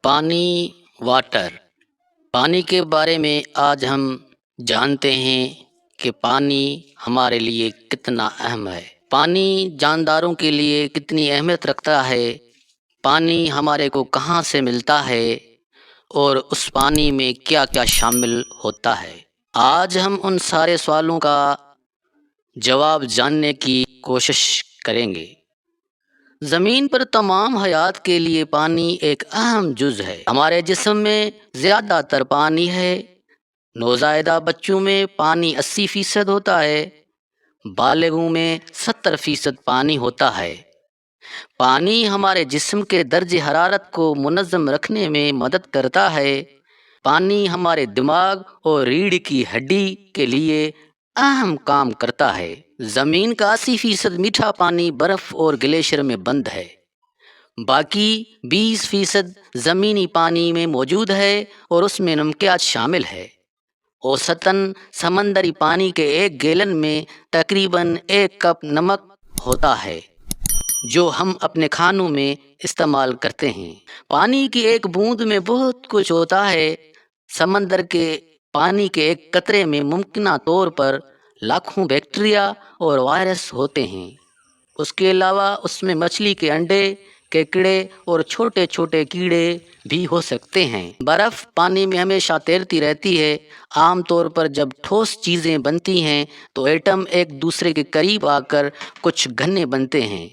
پانی واٹر پانی کے بارے میں آج ہم جانتے ہیں کہ پانی ہمارے لیے کتنا اہم ہے۔ پانی جانداروں کے لیے کتنی اہمیت رکھتا ہے، پانی ہمارے کو کہاں سے ملتا ہے اور اس پانی میں کیا کیا شامل ہوتا ہے۔ آج ہم ان سارے سوالوں کا جواب جاننے کی کوشش کریں گے۔ زمین پر تمام حیات کے لیے پانی ایک اہم جز ہے۔ ہمارے جسم میں زیادہ تر پانی ہے۔ نوزائیدہ بچوں میں پانی 80% ہوتا ہے، بالغوں میں 70% پانی ہوتا ہے۔ پانی ہمارے جسم کے درجہ حرارت کو منظم رکھنے میں مدد کرتا ہے۔ پانی ہمارے دماغ اور ریڑھ کی ہڈی کے لیے اہم کام کرتا ہے۔ زمین کا 80% میٹھا پانی برف اور گلیشیئر میں بند ہے۔ باقی 20% زمینی پانی میں موجود ہے اور اس میں نمکیات شامل ہے۔ اوسطاً سمندری پانی کے 1 گیلن میں تقریباً 1 کپ نمک ہوتا ہے جو ہم اپنے کھانوں میں استعمال کرتے ہیں۔ پانی کی ایک بوند میں بہت کچھ ہوتا ہے۔ سمندر کے پانی کے ایک قطرے میں ممکنہ طور پر لاکھوں بیکٹیریا اور وائرس ہوتے ہیں۔ اس کے علاوہ اس میں مچھلی کے انڈے، کیکڑے اور چھوٹے چھوٹے کیڑے بھی ہو سکتے ہیں۔ برف پانی میں ہمیشہ تیرتی رہتی ہے۔ عام طور پر جب ٹھوس چیزیں بنتی ہیں تو ایٹم ایک دوسرے کے قریب آ کر کچھ گھنے بنتے ہیں،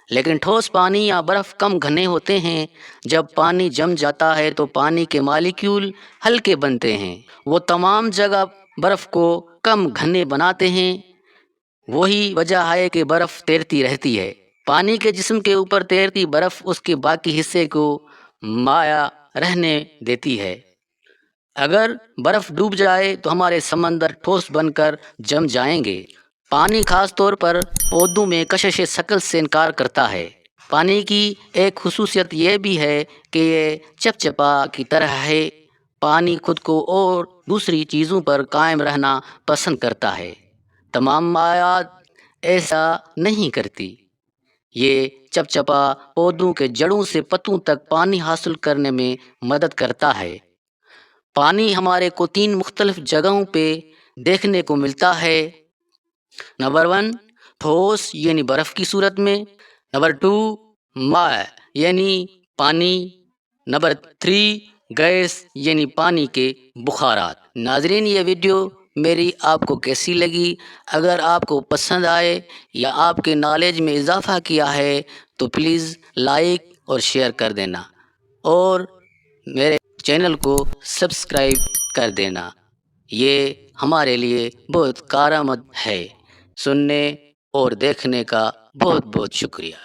لیکن ٹھوس پانی یا برف کم گھنے ہوتے ہیں۔ جب پانی جم جاتا ہے تو پانی کے مالیکیول ہلکے بنتے ہیں۔ وہ تمام جگہ برف کو کم گھنے بناتے ہیں۔ وہی وجہ ہے کہ برف تیرتی رہتی ہے۔ پانی کے جسم کے اوپر تیرتی برف اس کے باقی حصے کو مائع رہنے دیتی ہے۔ اگر برف ڈوب جائے تو ہمارے سمندر ٹھوس بن کر جم جائیں گے۔ پانی خاص طور پر پودوں میں کشش ثقل سے انکار کرتا ہے۔ پانی کی ایک خصوصیت یہ بھی ہے کہ یہ چپچپا کی طرح ہے۔ پانی خود کو اور دوسری چیزوں پر قائم رہنا پسند کرتا ہے۔ تمام مائعات ایسا نہیں کرتی۔ یہ چپچپا پودوں کے جڑوں سے پتوں تک پانی حاصل کرنے میں مدد کرتا ہے۔ پانی ہمارے کو 3 مختلف جگہوں پہ دیکھنے کو ملتا ہے۔ نمبر 1 ٹھوس یعنی برف کی صورت میں۔ نمبر 2 مائع یعنی پانی۔ نمبر 3 گیس یعنی پانی کے بخارات۔ ناظرین، یہ ویڈیو میری آپ کو کیسی لگی؟ اگر آپ کو پسند آئے یا آپ کے نالج میں اضافہ کیا ہے تو پلیز لائک اور شیئر کر دینا اور میرے چینل کو سبسکرائب کر دینا۔ یہ ہمارے لیے بہت کارآمد ہے۔ سننے اور دیکھنے کا بہت بہت شکریہ۔